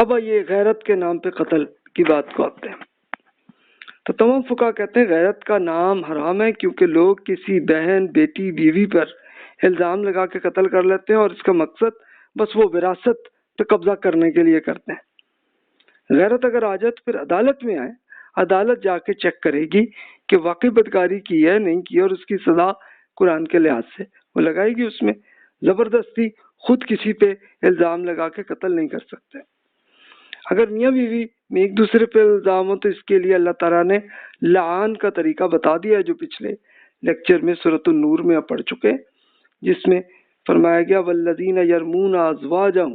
اب یہ غیرت کے نام پہ قتل کی بات کو آتے ہیں، تو تمام فقہا کہتے ہیں غیرت کا نام حرام ہے، کیونکہ لوگ کسی بہن، بیٹی، بیوی پر الزام لگا کے قتل کر لیتے ہیں، اور اس کا مقصد بس وہ وراثت پہ قبضہ کرنے کے لیے کرتے ہیں۔ غیرت اگر آ جائے تو پھر عدالت میں آئے، عدالت جا کے چیک کرے گی کہ واقعی بدکاری کی ہے نہیں کی، اور اس کی سزا قرآن کے لحاظ سے وہ لگائے گی۔ اس میں زبردستی خود کسی پہ الزام لگا کے قتل نہیں کر سکتے۔ اگر میاں بیوی میں ایک دوسرے پہ الزام ہو تو اس کے لیے اللہ تعالیٰ نے لعان کا طریقہ بتا دیا ہے، جو پچھلے لیکچر میں سورۃ النور میں آپ پڑھ چکے، جس میں فرمایا گیا والذین یرمون ازواجہم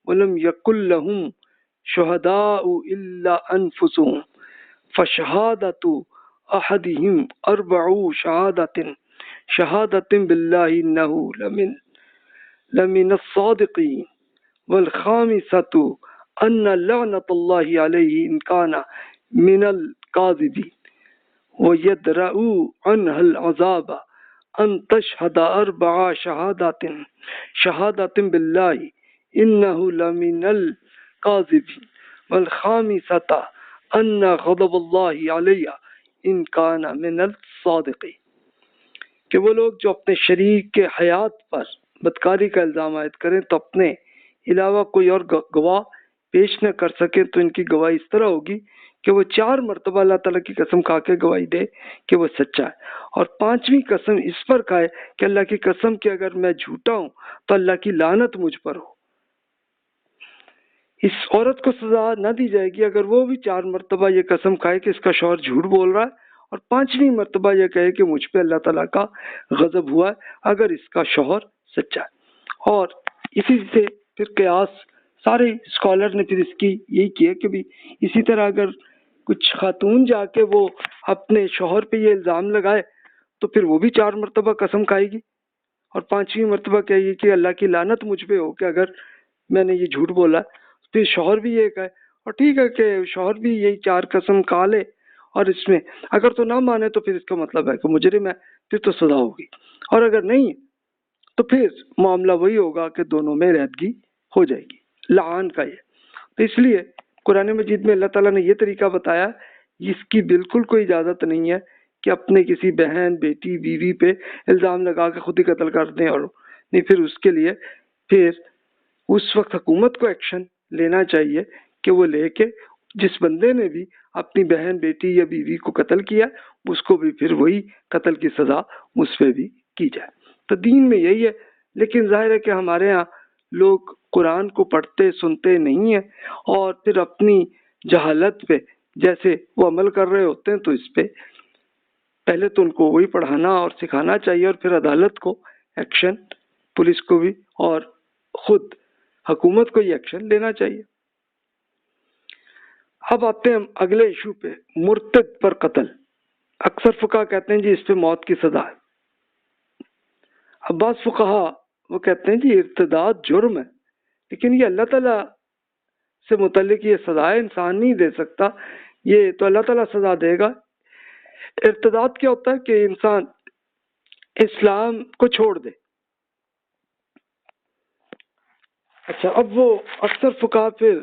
ولم یکن لہم شہداء الا انفسہم فشہادۃ احدہم اربع شہادۃ باللہ انہ لمن الصادقین والخامسۃ ان لعنت اللہ علیہ ان کان من الکاذبین ویدرؤ عنہ العذاب ان تشہد اربع شہادات باللہ انہ لمن الکاذبین والخامسۃ ان غضب اللہ علیہ ان کان من الصادقین، کہ وہ لوگ جو اپنے شریک کے حیات پر بدکاری کا الزام عائد کریں تو اپنے علاوہ کوئی اور گواہ پیش نہ کر سکے، تو ان کی گواہی اس طرح ہوگی کہ وہ 4 مرتبہ اللہ تعالیٰ کی قسم کھا کے گواہی دے کہ وہ سچا ہے، اور 5ویں قسم اس پر کھائے کہ اللہ کی قسم کہ اگر میں جھوٹا ہوں تو اللہ کی لعنت مجھ پر ہو۔ اس عورت کو سزا نہ دی جائے گی اگر وہ بھی 4 مرتبہ یہ قسم کھائے کہ اس کا شوہر جھوٹ بول رہا ہے، اور 5ویں مرتبہ یہ کہے کہ مجھ پہ اللہ تعالیٰ کا غضب ہوا ہے اگر اس کا شوہر سچا ہے۔ اور اسی سے پھر قیاس سارے اسکالر نے پھر اس کی یہی کیا کہ بھی اسی طرح اگر کچھ خاتون جا کے وہ اپنے شوہر پہ یہ الزام لگائے تو پھر وہ بھی 4 مرتبہ قسم کھائے گی، اور 5ویں مرتبہ کہے گی کہ اللہ کی لعنت مجھ پہ ہو کہ اگر میں نے یہ جھوٹ بولا، پھر شوہر بھی یہ کہے، اور ٹھیک ہے کہ شوہر بھی یہی 4 قسم کھا لے، اور اس میں اگر تو نہ مانے تو پھر اس کا مطلب ہے کہ مجرم ہے، پھر تو سزا ہوگی، اور اگر نہیں تو پھر معاملہ وہی ہوگا کہ دونوں میں رہدگی ہو جائے گی، لعان کا یہ۔ تو اس لیے قرآن مجید میں اللہ تعالیٰ نے یہ طریقہ بتایا، اس کی بالکل کوئی اجازت نہیں ہے کہ اپنے کسی بہن، بیٹی، بیوی پہ الزام لگا کے خود ہی قتل کر دیں، اور نہیں، پھر اس کے لیے پھر اس وقت حکومت کو ایکشن لینا چاہیے کہ وہ لے کے جس بندے نے بھی اپنی بہن، بیٹی یا بیوی کو قتل کیا اس کو بھی پھر وہی قتل کی سزا اس پہ بھی کی جائے۔ تو دین میں یہی ہے، لیکن ظاہر ہے کہ ہمارے ہاں لوگ قرآن کو پڑھتے سنتے نہیں ہیں، اور پھر اپنی جہالت پہ جیسے وہ عمل کر رہے ہوتے ہیں، تو اس پہ پہلے تو ان کو وہی پڑھانا اور سکھانا چاہیے، اور پھر عدالت کو ایکشن، پولیس کو بھی اور خود حکومت کو یہ ایکشن لینا چاہیے۔ اب آتے ہیں ہم اگلے ایشو پہ، مرتد پر قتل۔ اکثر فقہا کہتے ہیں جی اس پہ موت کی سزا ہے۔ اب بعض فقہا وہ کہتے ہیں جی ارتداد جرم ہے، لیکن یہ اللہ تعالیٰ سے متعلق یہ سزا ہے، انسان نہیں دے سکتا، یہ تو اللہ تعالیٰ سزا دے گا۔ ارتداد کیا ہوتا ہے کہ انسان اسلام کو چھوڑ دے۔ اچھا، اب وہ اکثر فقہا پھر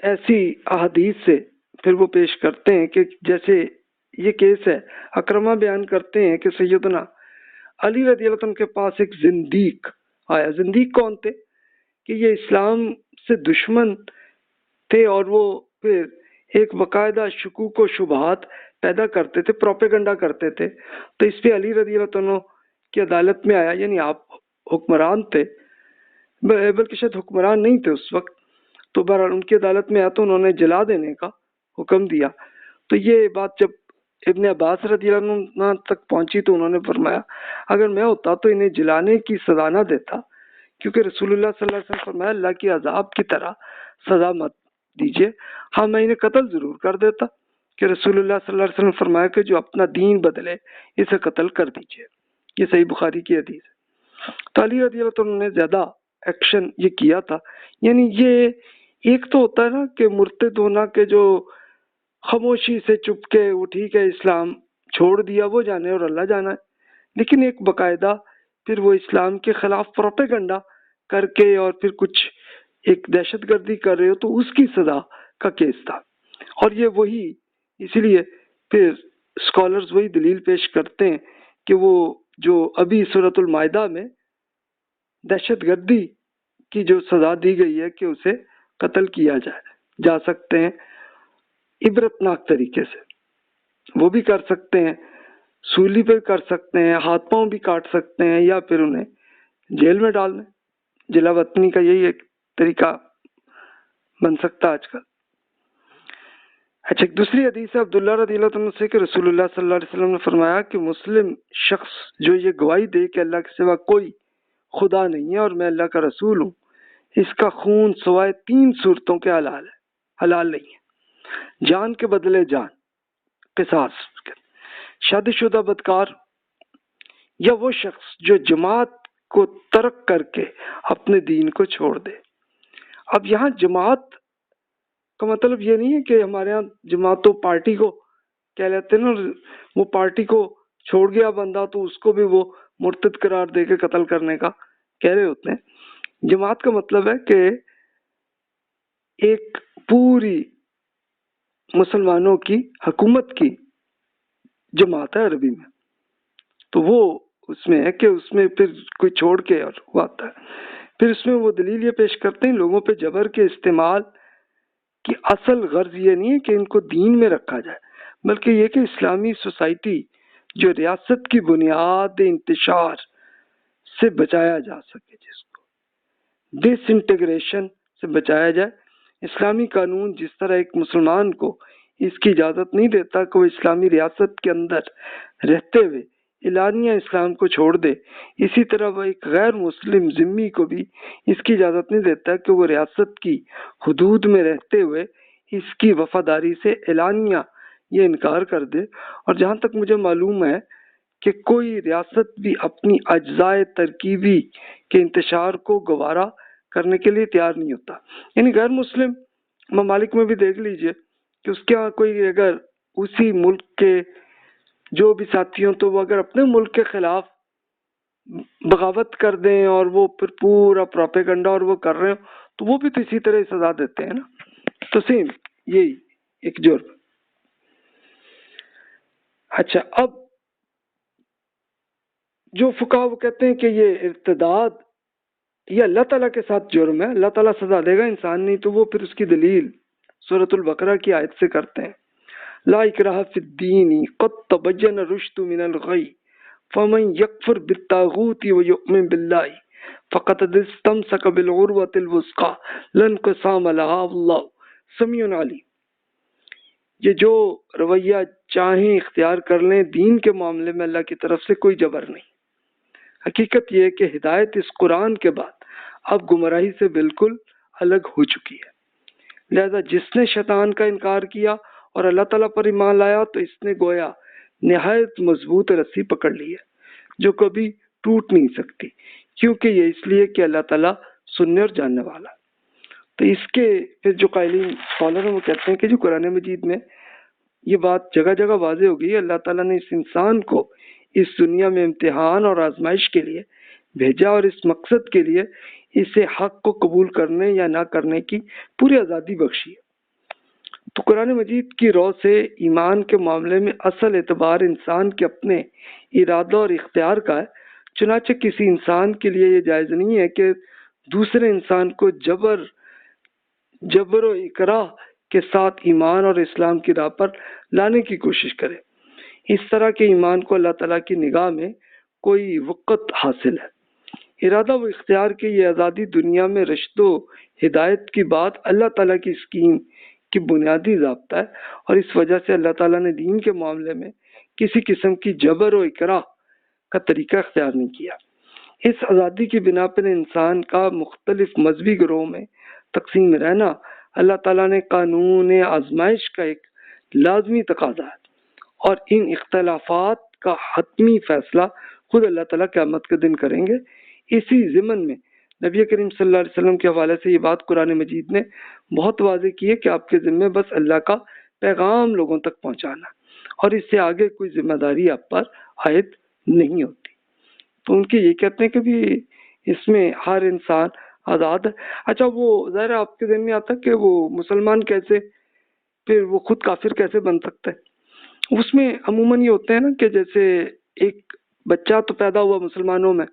ایسی احادیث سے پھر وہ پیش کرتے ہیں کہ جیسے یہ کیس ہے، اکرمہ بیان کرتے ہیں کہ سیدنا علی رضی اللہ عنہ کے پاس ایک زندیق آیا۔ زندیق کون تھے؟ کہ یہ اسلام سے دشمن تھے، اور وہ پھر ایک باقاعدہ شکوک و شبہات پیدا کرتے تھے، پروپیگنڈا کرتے تھے۔ تو اس پہ علی رضی اللہ عنہ کی عدالت میں آیا، یعنی آپ حکمران تھے، بلکہ شاید حکمران نہیں تھے اس وقت، تو بہرحال ان کی عدالت میں آیا تو انہوں نے جلا دینے کا حکم دیا۔ تو یہ بات جب ابن عباس رضی اللہ عنہ تک پہنچی تو انہوں نے فرمایا اگر میں ہوتا تو انہیں جلانے کی سزا نہ دیتا، کیونکہ رسول اللہ صلی اللہ علیہ وسلم فرمایا اللہ کی عذاب کی طرح سزا مت دیجیے، ہاں میں انہیں قتل ضرور کر دیتا، کہ رسول اللہ صلی اللہ علیہ وسلم فرمایا کہ جو اپنا دین بدلے اسے قتل کر دیجیے۔ یہ صحیح بخاری کی حدیث ہے۔ تو علی رضی اللہ عنہ نے زیادہ ایکشن یہ کیا تھا، یعنی یہ ایک تو ہوتا ہے نا کہ مرتد ہونا کہ جو خاموشی سے چپ کے وہ ٹھیک ہے اسلام چھوڑ دیا وہ جانے اور اللہ جانا ہے، لیکن ایک باقاعدہ پھر وہ اسلام کے خلاف پروپیگنڈا کر کے اور پھر کچھ ایک دہشت گردی کر رہے ہو تو اس کی سزا کا کیس تھا. اور یہ وہی اسی لیے پھر اسکالرز وہی دلیل پیش کرتے ہیں کہ وہ جو ابھی سورۃ المائدہ میں دہشت گردی کی جو سزا دی گئی ہے کہ اسے قتل کیا جا سکتے ہیں عبرتناک طریقے سے، وہ بھی کر سکتے ہیں، سولی پہ کر سکتے ہیں، ہاتھ پاؤں بھی کاٹ سکتے ہیں، یا پھر انہیں جیل میں ڈال دیں. جلا وطنی کا یہی ایک طریقہ بن سکتا آج کل. اچھا، ایک دوسری حدیث ہے عبداللہ رضی اللہ عنہ سے کہ رسول اللہ صلی اللہ علیہ وسلم نے فرمایا کہ مسلم شخص جو یہ گواہی دے کہ اللہ کے سوا کوئی خدا نہیں ہے اور میں اللہ کا رسول ہوں، اس کا خون سوائے 3 صورتوں کے حلال نہیں ہے: جان کے بدلے جان، قصاص، شادی شدہ بدکار، یا وہ شخص جو جماعت کو ترک کر کے اپنے دین کو چھوڑ دے. اب یہاں جماعت کا مطلب یہ نہیں ہے کہ ہمارے ہاں جماعت و پارٹی کو کہہ لیتے ہیں نا، وہ پارٹی کو چھوڑ گیا بندہ تو اس کو بھی وہ مرتد قرار دے کے قتل کرنے کا کہہ رہے ہوتے ہیں. جماعت کا مطلب ہے کہ ایک پوری مسلمانوں کی حکومت کی جماعت ہے عربی میں، تو وہ اس میں ہے کہ اس میں پھر کوئی چھوڑ کے اور وہ آتا ہے. پھر اس میں وہ دلیل یہ پیش کرتے ہیں لوگوں پہ جبر کے استعمال کی اصل غرض یہ نہیں ہے کہ ان کو دین میں رکھا جائے، بلکہ یہ کہ اسلامی سوسائٹی جو ریاست کی بنیاد انتشار سے بچایا جا سکے، جس کو ڈس انٹیگریشن سے بچایا جائے. اسلامی قانون جس طرح ایک مسلمان کو اس کی اجازت نہیں دیتا کہ وہ اسلامی ریاست کے اندر رہتے ہوئے اعلانیہ اسلام کو چھوڑ دے، اسی طرح وہ ایک غیر مسلم ذمی کو بھی اس کی اجازت نہیں دیتا کہ وہ ریاست کی حدود میں رہتے ہوئے اس کی وفاداری سے اعلانیہ یہ انکار کر دے. اور جہاں تک مجھے معلوم ہے کہ کوئی ریاست بھی اپنی اجزاء ترکیبی کے انتشار کو گوارا کرنے کے لیے تیار نہیں ہوتا. یعنی غیر مسلم ممالک میں بھی دیکھ لیجئے کہ اس کے ہاں کوئی اگر اسی ملک کے جو بھی ساتھی ہوں تو وہ اگر اپنے ملک کے خلاف بغاوت کر دیں اور وہ پھر پورا پروپیگنڈا اور وہ کر رہے ہوں تو وہ بھی تو اسی طرح سزا دیتے ہیں نا. تو سیم یہی ایک جرم. اچھا، اب جو فقہا وہ کہتے ہیں کہ یہ ارتداد یہ اللہ تعالیٰ کے ساتھ جرم ہے، اللہ تعالیٰ سزا دے گا، انسان نہیں. تو وہ پھر اس کی دلیل سورۃ البقرہ کی آیت سے کرتے ہیں: لا اکراہ فی الدین قد تبین الرشد من الغی فمن یکفر بالطاغوت ویؤمن باللہ فقد استمسک بالعروۃ الوثقی لا انقسام لہا واللہ سمیع علیم. یہ جو رویہ چاہیں اختیار کر لیں، دین کے معاملے میں اللہ کی طرف سے کوئی جبر نہیں. حقیقت یہ ہے کہ ہدایت اس قرآن کے بعد اب گمراہی سے بالکل الگ ہو چکی ہے. لہذا جس نے شیطان کا انکار کیا اور اللہ تعالیٰ پر ایمان لایا تو اس نے گویا نہایت مضبوط رسی پکڑ لی ہے جو کبھی ٹوٹ نہیں سکتی، کیونکہ یہ اس لیے کہ اللہ تعالیٰ سننے اور جاننے والا. تو اس کے پھر جو قائلین اسکالر ہیں وہ کہتے ہیں کہ جو قرآن مجید میں یہ بات جگہ جگہ واضح ہو گئی ہے، اللہ تعالیٰ نے اس انسان کو اس دنیا میں امتحان اور آزمائش کے لیے بھیجا اور اس مقصد کے لیے اسے حق کو قبول کرنے یا نہ کرنے کی پوری آزادی بخشی ہے. تو قرآن مجید کی رو سے ایمان کے معاملے میں اصل اعتبار انسان کے اپنے ارادہ اور اختیار کا ہے. چنانچہ کسی انسان کے لیے یہ جائز نہیں ہے کہ دوسرے انسان کو جبر و اکراہ کے ساتھ ایمان اور اسلام کی راہ پر لانے کی کوشش کرے. اس طرح کے ایمان کو اللہ تعالیٰ کی نگاہ میں کوئی وقت حاصل ہے. ارادہ و اختیار کی یہ آزادی دنیا میں رشد و ہدایت کی بات اللہ تعالیٰ کی اسکیم کی بنیادی ضابطہ ہے، اور اس وجہ سے اللہ تعالیٰ نے دین کے معاملے میں کسی قسم کی جبر و اکراہ کا طریقہ اختیار نہیں کیا. اس آزادی کی بنا پر انسان کا مختلف مذہبی گروہوں میں تقسیم رہنا اللہ تعالیٰ نے قانون آزمائش کا ایک لازمی تقاضا ہے، اور ان اختلافات کا حتمی فیصلہ خود اللہ تعالیٰ قیامت کے دن کریں گے. اسی ضمن میں نبی کریم صلی اللہ علیہ وسلم کے حوالے سے یہ بات قرآن مجید نے بہت واضح کی ہے کہ آپ کے ذمہ بس اللہ کا پیغام لوگوں تک پہنچانا، اور اس سے آگے کوئی ذمہ داری آپ پر عائد نہیں ہوتی. تو ان کے یہ کہتے ہیں کہ بھی اس میں ہر انسان آزاد ہے. اچھا وہ ظاہر ہے آپ کے ذہن میں آتا کہ وہ مسلمان کیسے پھر وہ خود کافر کیسے بن سکتا ہے؟ اس میں عموماً یہ ہوتے ہیں نا کہ جیسے ایک بچہ تو پیدا ہوا مسلمانوں میں،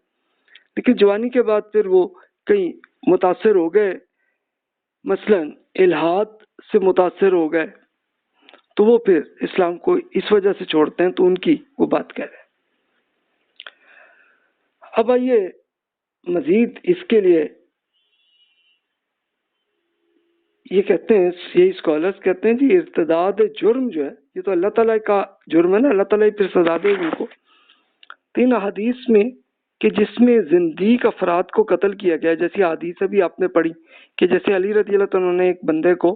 لیکن جوانی کے بعد پھر وہ کہیں متاثر ہو گئے، مثلا الحاد سے متاثر ہو گئے، تو وہ پھر اسلام کو اس وجہ سے چھوڑتے ہیں، تو ان کی وہ بات کہہ رہے ہیں. اب آئیے مزید اس کے لیے یہ کہتے ہیں، یہی اسکالرس کہتے ہیں جی ارتداد جرم جو ہے یہ تو اللہ تعالیٰ کا جرم ہے نا، اللہ تعالیٰ پھر سزا دے ان کو. 3 احادیث میں کہ جس میں زندیق افراد کو قتل کیا گیا، جیسی حدیث ابھی آپ نے پڑھی کہ جیسے علی رضی اللہ عنہ نے ایک بندے کو،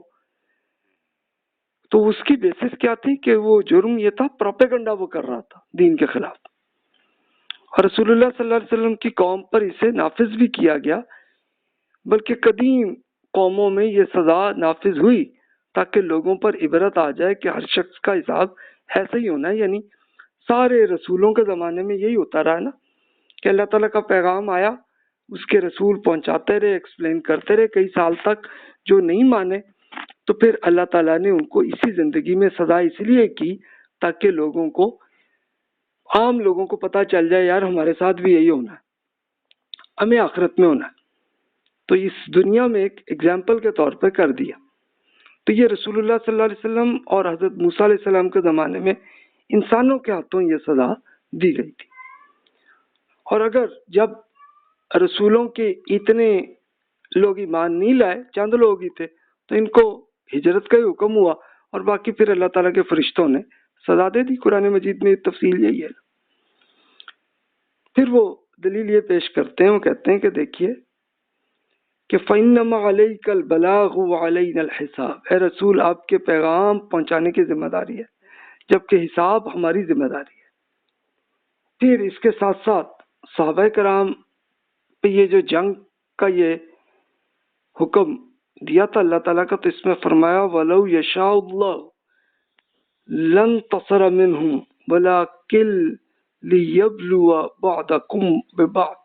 تو اس کی بیسس کیا تھی کہ وہ جرم یہ تھا پروپیگنڈا وہ کر رہا تھا دین کے خلاف، اور رسول اللہ صلی اللہ علیہ وسلم کی قوم پر اسے نافذ بھی کیا گیا، بلکہ قدیم قوموں میں یہ سزا نافذ ہوئی تاکہ لوگوں پر عبرت آ جائے کہ ہر شخص کا حساب ایسا ہی ہونا ہے. یعنی سارے رسولوں کے زمانے میں یہی ہوتا رہا نا کہ اللہ تعالیٰ کا پیغام آیا، اس کے رسول پہنچاتے رہے، ایکسپلین کرتے رہے کئی سال تک، جو نہیں مانے تو پھر اللہ تعالیٰ نے ان کو اسی زندگی میں سزا اس لیے کی تاکہ لوگوں کو، عام لوگوں کو پتہ چل جائے یار ہمارے ساتھ بھی یہی ہونا ہے، ہمیں آخرت میں ہونا ہے. تو اس دنیا میں ایک ایگزامپل کے طور پہ کر دیا. تو یہ رسول اللہ صلی اللہ علیہ وسلم اور حضرت موسیٰ علیہ السلام کے زمانے میں انسانوں کے ہاتھوں یہ سزا دی گئی تھی. اور اگر جب رسولوں کے اتنے لوگ ایمان نہیں لائے، چند لوگ ہی تھے، تو ان کو ہجرت کا ہی حکم ہوا، اور باقی پھر اللہ تعالیٰ کے فرشتوں نے سزا دے دی. قرآن مجید میں تفصیل یہی ہے. پھر وہ دلیل یہ پیش کرتے ہیں، وہ کہتے ہیں کہ دیکھیے کہ فَإِنَّمَا عَلَيْكَ الْبَلَاغُ وَعَلَيْنَا الْحِسَابُ، اے رسول آپ کے پیغام پہنچانے کی ذمہ داری ہے، جبکہ حساب ہماری ذمہ داری ہے. پھر اس کے ساتھ ساتھ صحابہ کرام پہ یہ جو جنگ کا یہ حکم دیا تھا اللہ تعالیٰ کا، تو اس میں فرمایا وَلَوْ يَشَاءُ اللَّهُ لَانتَصَرَ مِنْهُمْ وَلَكِنْ لِيَبْلُوَ بَعْضَكُمْ بِبَعْضٍ.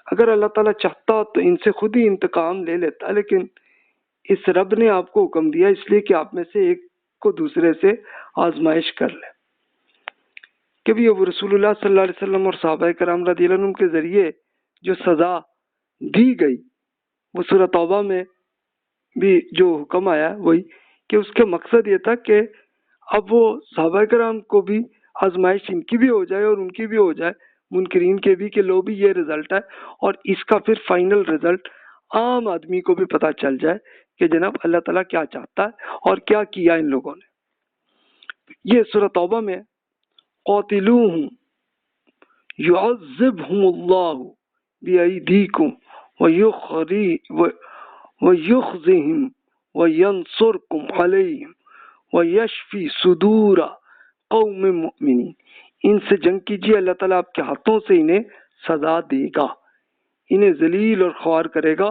اگر اللہ تعالیٰ چاہتا تو ان سے خود ہی انتقام لے لیتا، لیکن اس رب نے آپ کو حکم دیا اس لیے کہ آپ میں سے ایک کو دوسرے سے آزمائش کر لے. کہ بھی اب رسول اللہ صلی اللہ علیہ وسلم اور صحابہ کرام رضی اللہ عنہم کے ذریعے جو سزا دی گئی، وہ سورہ توبہ میں بھی جو حکم آیا وہی کہ اس کے مقصد یہ تھا کہ اب وہ صحابہ کرام کو بھی آزمائش ان کی بھی ہو جائے اور ان کی بھی ہو جائے، منکرین کے بھی، کہ لو بھی یہ رزلٹ ہے، اور اس کا پھر فائنل رزلٹ عام آدمی کو بھی پتہ چل جائے کہ جناب اللہ تعالیٰ کیا چاہتا ہے اور کیا کیا ان لوگوں نے. یہ سورہ توبہ میں قاتلوہم یعذبہم اللہ بأیدیکم ویخزہم وینصرکم علیہم ویشفی صدور قوم مؤمنین. ان سے جنگ کیجیے، اللہ تعالیٰ آپ کے ہاتھوں سے انہیں سزا دے گا، انہیں ذلیل اور خوار کرے گا،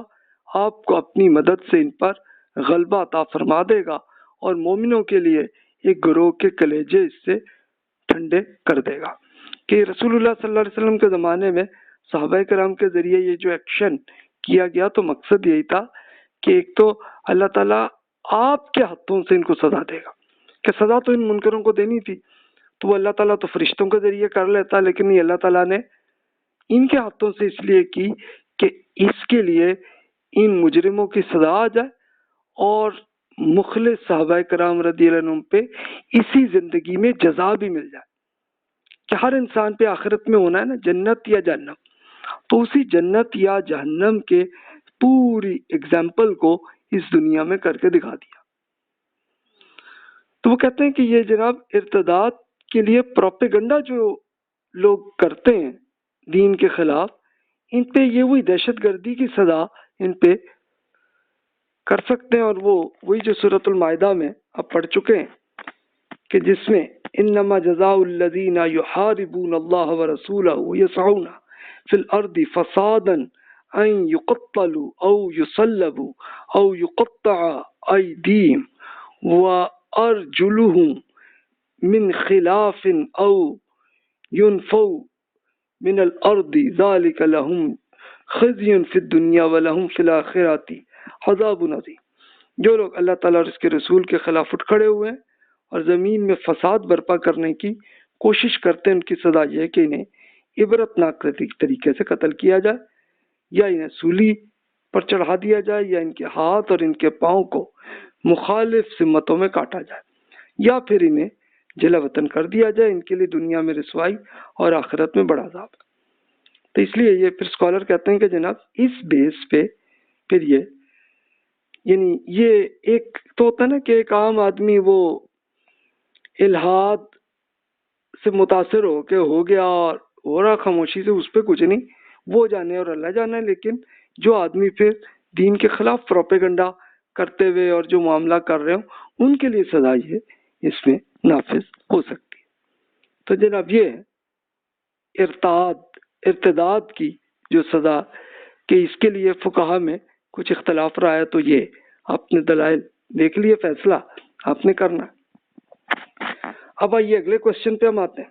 آپ کو اپنی مدد سے ان پر غلبہ عطا فرما دے گا، اور مومنوں کے لیے ایک گروہ کے کلیجے اس سے ٹھنڈے کر دے گا. کہ رسول اللہ صلی اللہ علیہ وسلم کے زمانے میں صحابہ کرام کے ذریعے یہ جو ایکشن کیا گیا، تو مقصد یہی تھا کہ ایک تو اللہ تعالیٰ آپ کے ہاتھوں سے ان کو سزا دے گا، کہ سزا تو ان منکروں کو دینی تھی تو وہ اللہ تعالیٰ تو فرشتوں کے ذریعے کر لیتا، لیکن یہ اللہ تعالیٰ نے ان کے ہاتھوں سے اس لیے کی کہ اس کے لیے ان مجرموں کی سزا آ جائے اور مخلص صحابہ کرام رضی اللہ عنہم پہ اسی زندگی میں جزا بھی مل جائے. کہ ہر انسان پہ آخرت میں ہونا ہے نا جنت یا جہنم، تو اسی جنت یا جہنم کے پوری اگزامپل کو اس دنیا میں کر کے دکھا دیا. تو وہ کہتے ہیں کہ یہ جناب ارتداد کے لیے پروپیگنڈا جو لوگ کرتے ہیں دین کے خلاف، ان پہ یہ وہی دہشت گردی کی سزا ان پہ کر سکتے ہیں. اور وہ وہی جو سورۃ المائدہ میں اب پڑھ چکے ہیں کہ جس میں انما جزاء الذین یحاربون اللہ ورسولہ ویسعون فی الارض فسادا ان یقتلوا او یصلبوا او یقطع ایدیہم وارجلہم من خلاف او ينفوا من الارض ذلك لهم خزي في الدنيا ولهم في الآخرة عذاب عظيم. جو لوگ اللہ تعالیٰ اور اس کے رسول کے خلاف اٹھ کھڑے ہوئے ہیں اور زمین میں فساد برپا کرنے کی کوشش کرتے ہیں، ان کی سزا یہ ہے کہ انہیں عبرتناک طریقے سے قتل کیا جائے، یا انہیں سولی پر چڑھا دیا جائے، یا ان کے ہاتھ اور ان کے پاؤں کو مخالف سمتوں میں کاٹا جائے، یا پھر انہیں جلا وطن کر دیا جائے. ان کے لیے دنیا میں رسوائی اور آخرت میں بڑا عذاب. تو اس لیے یہ پھر اسکالر کہتے ہیں کہ جناب اس بیس پہ پھر یعنی یہ ایک تو ہوتا ہے نا کہ ایک عام آدمی وہ الہاد سے متاثر ہو کے ہو گیا اور ہو رہا خاموشی سے، اس پہ کچھ نہیں، وہ جانے اور اللہ جانا ہے. لیکن جو آدمی پھر دین کے خلاف پروپیگنڈا کرتے ہوئے اور جو معاملہ کر رہے ہوں، ان کے لیے سزا یہ اس میں نافذ ہو سکتی ہے. تو جناب یہ ارتداد کی جو سزا کہ اس کے لیے فقہا میں کچھ اختلاف رہا ہے، تو یہ آپ نے دلائل دیکھ لیے، فیصلہ آپ نے کرنا. اب آئیے اگلے کوشچن پہ ہم آتے ہیں.